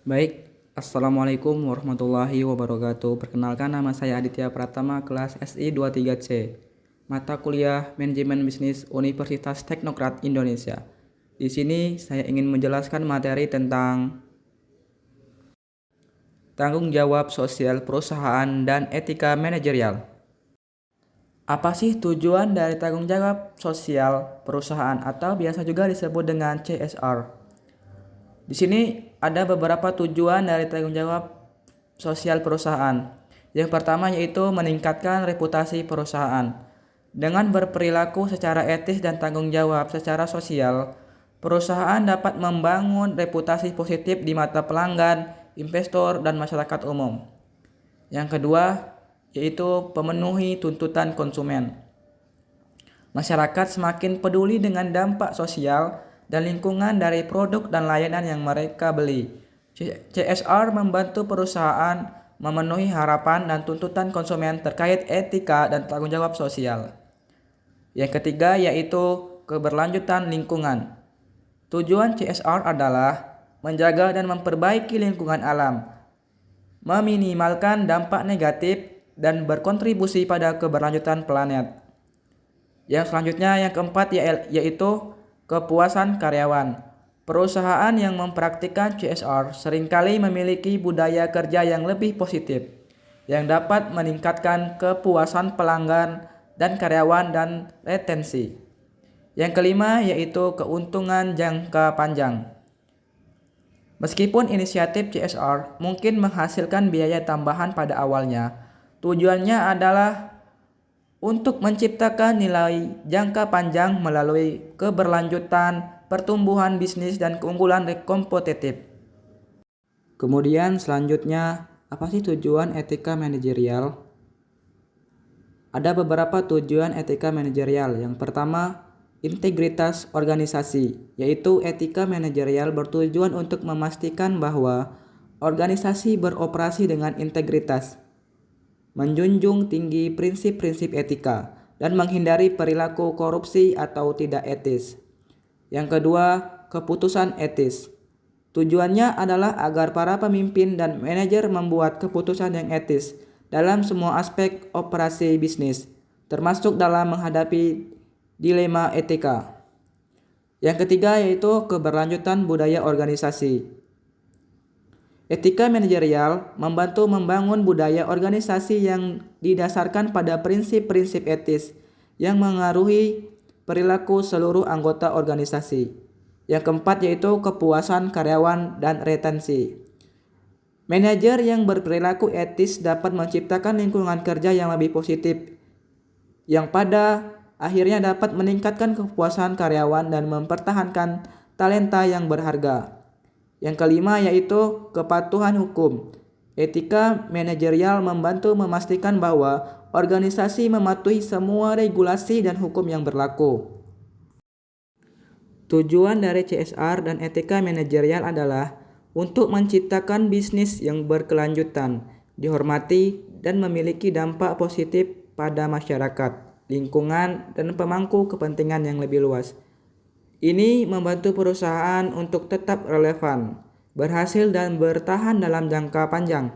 Baik, Assalamualaikum warahmatullahi wabarakatuh. Perkenalkan, nama saya Aditya Pratama, kelas SI 23C. Mata kuliah Manajemen Bisnis Universitas Teknokrat Indonesia. Di sini saya ingin menjelaskan materi tentang tanggung jawab sosial perusahaan dan etika manajerial. Apa sih tujuan dari tanggung jawab sosial perusahaan atau biasa juga disebut dengan CSR? Di sini ada beberapa tujuan dari tanggung jawab sosial perusahaan. Yang pertama yaitu meningkatkan reputasi perusahaan. Dengan berperilaku secara etis dan tanggung jawab secara sosial, perusahaan dapat membangun reputasi positif di mata pelanggan, investor, dan masyarakat umum. Yang kedua yaitu pemenuhi tuntutan konsumen. Masyarakat semakin peduli dengan dampak sosial dan lingkungan dari produk dan layanan yang mereka beli. CSR membantu perusahaan memenuhi harapan dan tuntutan konsumen terkait etika dan tanggung jawab sosial. Yang ketiga yaitu keberlanjutan lingkungan. Tujuan CSR adalah menjaga dan memperbaiki lingkungan alam, meminimalkan dampak negatif, dan berkontribusi pada keberlanjutan planet. Yang selanjutnya yang keempat yaitu kepuasan karyawan. Perusahaan yang mempraktikkan CSR seringkali memiliki budaya kerja yang lebih positif, yang dapat meningkatkan kepuasan pelanggan dan karyawan dan retensi. Yang kelima yaitu keuntungan jangka panjang. Meskipun inisiatif CSR mungkin menghasilkan biaya tambahan pada awalnya, tujuannya adalah untuk menciptakan nilai jangka panjang melalui keberlanjutan, pertumbuhan bisnis, dan keunggulan kompetitif. Kemudian selanjutnya, apa sih tujuan etika manajerial? Ada beberapa tujuan etika manajerial. Yang pertama, integritas organisasi, yaitu etika manajerial bertujuan untuk memastikan bahwa organisasi beroperasi dengan integritas, menjunjung tinggi prinsip-prinsip etika, dan menghindari perilaku korupsi atau tidak etis. Yang kedua, keputusan etis. Tujuannya adalah agar para pemimpin dan manajer membuat keputusan yang etis dalam semua aspek operasi bisnis, termasuk dalam menghadapi dilema etika. Yang ketiga yaitu keberlanjutan budaya organisasi. Etika manajerial membantu membangun budaya organisasi yang didasarkan pada prinsip-prinsip etis yang mengaruhi perilaku seluruh anggota organisasi. Yang keempat yaitu kepuasan karyawan dan retensi. Manajer yang berperilaku etis dapat menciptakan lingkungan kerja yang lebih positif, yang pada akhirnya dapat meningkatkan kepuasan karyawan dan mempertahankan talenta yang berharga. Yang kelima yaitu kepatuhan hukum. Etika manajerial membantu memastikan bahwa organisasi mematuhi semua regulasi dan hukum yang berlaku. Tujuan dari CSR dan etika manajerial adalah untuk menciptakan bisnis yang berkelanjutan, dihormati, dan memiliki dampak positif pada masyarakat, lingkungan, dan pemangku kepentingan yang lebih luas. Ini membantu perusahaan untuk tetap relevan, berhasil, dan bertahan dalam jangka panjang.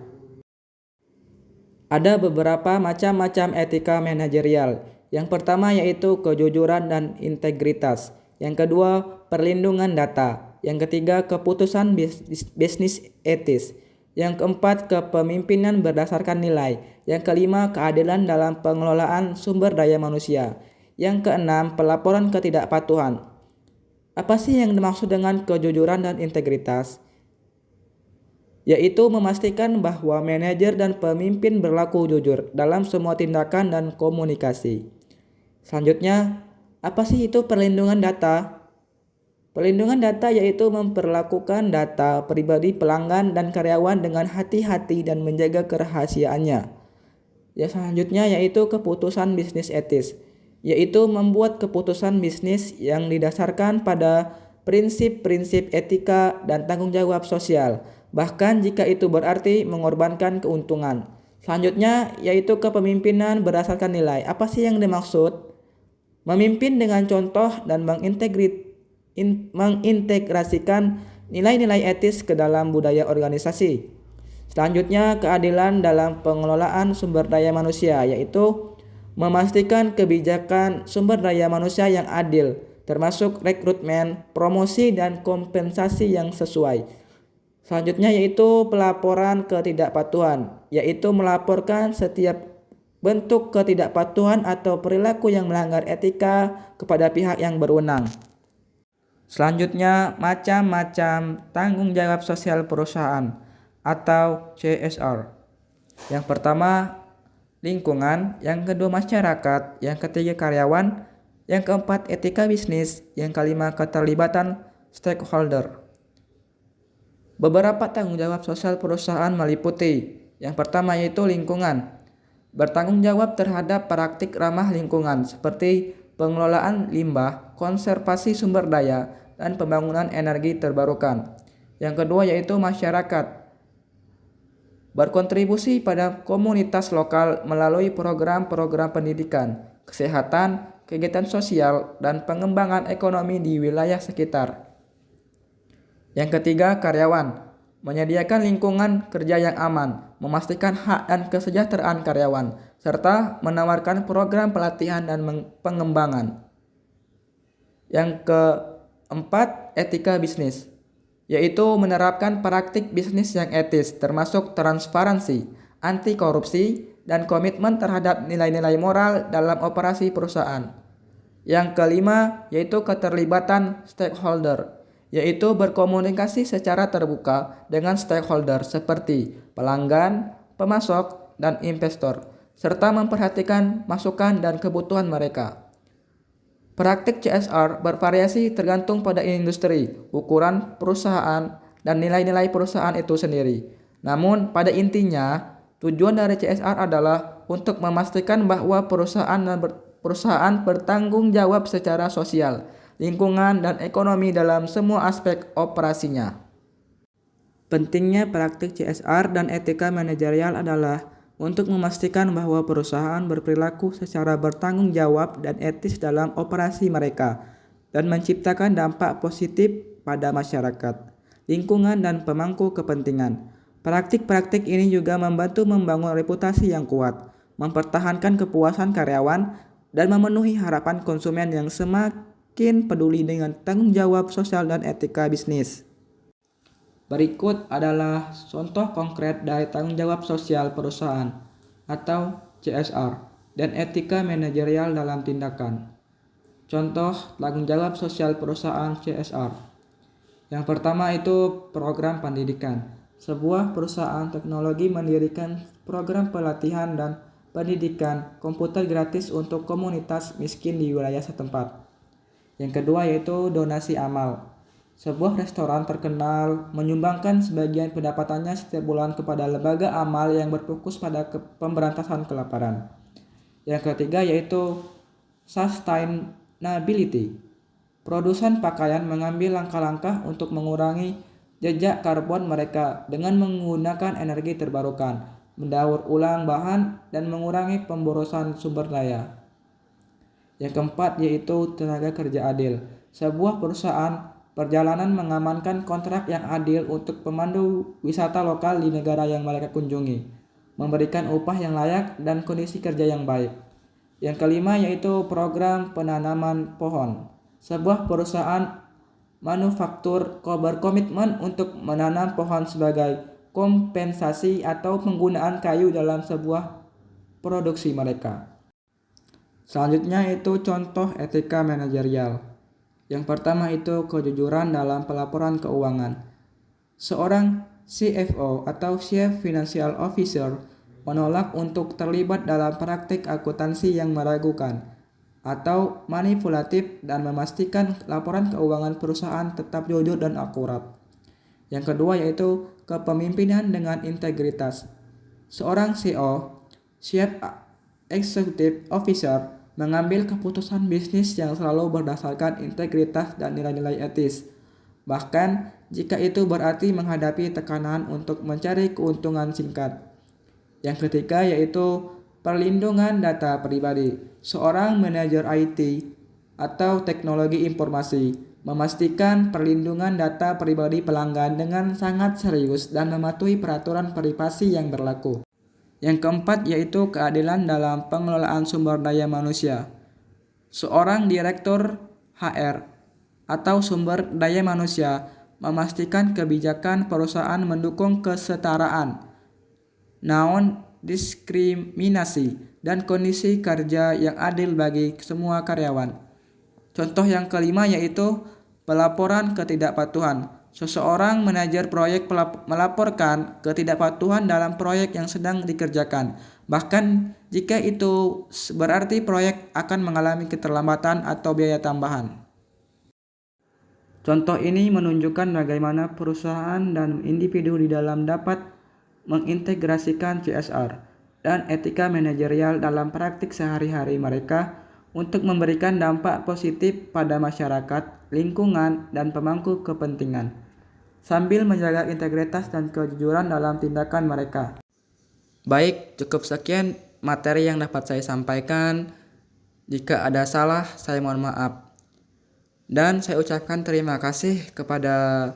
Ada beberapa macam-macam etika manajerial. Yang pertama yaitu kejujuran dan integritas. Yang kedua, perlindungan data. Yang ketiga, keputusan bisnis etis. Yang keempat, kepemimpinan berdasarkan nilai. Yang kelima, keadilan dalam pengelolaan sumber daya manusia. Yang keenam, pelaporan ketidakpatuhan. Apa sih yang dimaksud dengan kejujuran dan integritas? Yaitu memastikan bahwa manajer dan pemimpin berlaku jujur dalam semua tindakan dan komunikasi. Selanjutnya, apa sih itu perlindungan data? Perlindungan data yaitu memperlakukan data pribadi pelanggan dan karyawan dengan hati-hati dan menjaga kerahasiaannya. Yang selanjutnya yaitu keputusan bisnis etis, yaitu membuat keputusan bisnis yang didasarkan pada prinsip-prinsip etika dan tanggung jawab sosial, bahkan jika itu berarti mengorbankan keuntungan. Selanjutnya yaitu kepemimpinan berdasarkan nilai. Apa sih yang dimaksud? Memimpin dengan contoh dan mengintegrasikan nilai-nilai etis ke dalam budaya organisasi. Selanjutnya, keadilan dalam pengelolaan sumber daya manusia, yaitu memastikan kebijakan sumber daya manusia yang adil, termasuk rekrutmen, promosi, dan kompensasi yang sesuai. Selanjutnya yaitu pelaporan ketidakpatuhan, yaitu melaporkan setiap bentuk ketidakpatuhan atau perilaku yang melanggar etika kepada pihak yang berwenang. Selanjutnya, macam-macam tanggung jawab sosial perusahaan atau CSR. Yang pertama, lingkungan, yang kedua masyarakat, yang ketiga karyawan, yang keempat etika bisnis, yang kelima keterlibatan stakeholder. Beberapa tanggung jawab sosial perusahaan meliputi, yang pertama yaitu lingkungan, bertanggung jawab terhadap praktik ramah lingkungan seperti pengelolaan limbah, konservasi sumber daya, dan pembangunan energi terbarukan. Yang kedua yaitu masyarakat, berkontribusi pada komunitas lokal melalui program-program pendidikan, kesehatan, kegiatan sosial, dan pengembangan ekonomi di wilayah sekitar. Yang ketiga, karyawan, menyediakan lingkungan kerja yang aman, memastikan hak dan kesejahteraan karyawan, serta menawarkan program pelatihan dan pengembangan. Yang keempat, etika bisnis, yaitu menerapkan praktik bisnis yang etis, termasuk transparansi, anti korupsi, dan komitmen terhadap nilai-nilai moral dalam operasi perusahaan. Yang kelima, yaitu keterlibatan stakeholder, yaitu berkomunikasi secara terbuka dengan stakeholder seperti pelanggan, pemasok, dan investor, serta memperhatikan masukan dan kebutuhan mereka. Praktik CSR bervariasi tergantung pada industri, ukuran perusahaan, dan nilai-nilai perusahaan itu sendiri. Namun, pada intinya, tujuan dari CSR adalah untuk memastikan bahwa perusahaan bertanggung jawab secara sosial, lingkungan, dan ekonomi dalam semua aspek operasinya. Pentingnya praktik CSR dan etika manajerial adalah untuk memastikan bahwa perusahaan berperilaku secara bertanggung jawab dan etis dalam operasi mereka dan menciptakan dampak positif pada masyarakat, lingkungan, dan pemangku kepentingan. Praktik-praktik ini juga membantu membangun reputasi yang kuat, mempertahankan kepuasan karyawan, dan memenuhi harapan konsumen yang semakin peduli dengan tanggung jawab sosial dan etika bisnis. Berikut adalah contoh konkret dari tanggung jawab sosial perusahaan atau CSR dan etika manajerial dalam tindakan. Contoh tanggung jawab sosial perusahaan CSR. Yang pertama itu program pendidikan. Sebuah perusahaan teknologi mendirikan program pelatihan dan pendidikan komputer gratis untuk komunitas miskin di wilayah setempat. Yang kedua yaitu donasi amal. Sebuah restoran terkenal menyumbangkan sebagian pendapatannya setiap bulan kepada lembaga amal yang berfokus pada pemberantasan kelaparan. Yang ketiga yaitu sustainability. Produsen pakaian mengambil langkah-langkah untuk mengurangi jejak karbon mereka dengan menggunakan energi terbarukan, mendaur ulang bahan, dan mengurangi pemborosan sumber daya. Yang keempat yaitu tenaga kerja adil. Sebuah perusahaan perjalanan mengamankan kontrak yang adil untuk pemandu wisata lokal di negara yang mereka kunjungi, memberikan upah yang layak dan kondisi kerja yang baik. Yang kelima yaitu program penanaman pohon. Sebuah perusahaan manufaktur berkomitmen untuk menanam pohon sebagai kompensasi atau penggunaan kayu dalam sebuah produksi mereka. Selanjutnya itu contoh etika manajerial. Yang pertama itu kejujuran dalam pelaporan keuangan. Seorang CFO atau Chief Financial Officer menolak untuk terlibat dalam praktik akuntansi yang meragukan atau manipulatif dan memastikan laporan keuangan perusahaan tetap jujur dan akurat. Yang kedua yaitu kepemimpinan dengan integritas. Seorang CEO, Chief Executive Officer, mengambil keputusan bisnis yang selalu berdasarkan integritas dan nilai-nilai etis, bahkan jika itu berarti menghadapi tekanan untuk mencari keuntungan singkat. Yang ketiga yaitu perlindungan data pribadi. Seorang manajer IT atau teknologi informasi memastikan perlindungan data pribadi pelanggan dengan sangat serius dan mematuhi peraturan privasi yang berlaku. Yang keempat yaitu keadilan dalam pengelolaan sumber daya manusia. Seorang direktur HR atau sumber daya manusia memastikan kebijakan perusahaan mendukung kesetaraan, non-diskriminasi, dan kondisi kerja yang adil bagi semua karyawan. Contoh yang kelima yaitu pelaporan ketidakpatuhan. Seseorang manajer proyek melaporkan ketidakpatuhan dalam proyek yang sedang dikerjakan, bahkan jika itu berarti proyek akan mengalami keterlambatan atau biaya tambahan. Contoh ini menunjukkan bagaimana perusahaan dan individu di dalam dapat mengintegrasikan CSR dan etika manajerial dalam praktik sehari-hari mereka untuk memberikan dampak positif pada masyarakat, lingkungan, dan pemangku kepentingan, sambil menjaga integritas dan kejujuran dalam tindakan mereka. Baik, cukup sekian materi yang dapat saya sampaikan. Jika ada salah, saya mohon maaf. Dan saya ucapkan terima kasih kepada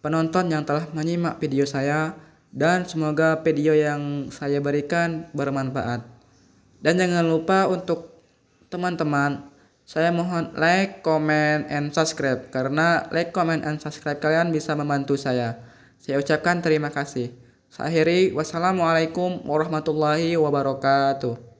penonton yang telah menyimak video saya, dan semoga video yang saya berikan bermanfaat. Dan jangan lupa untuk teman-teman, saya mohon like, comment, and subscribe, karena like, comment, and subscribe kalian bisa membantu saya. Saya ucapkan terima kasih. Saya akhiri, wassalamualaikum warahmatullahi wabarakatuh.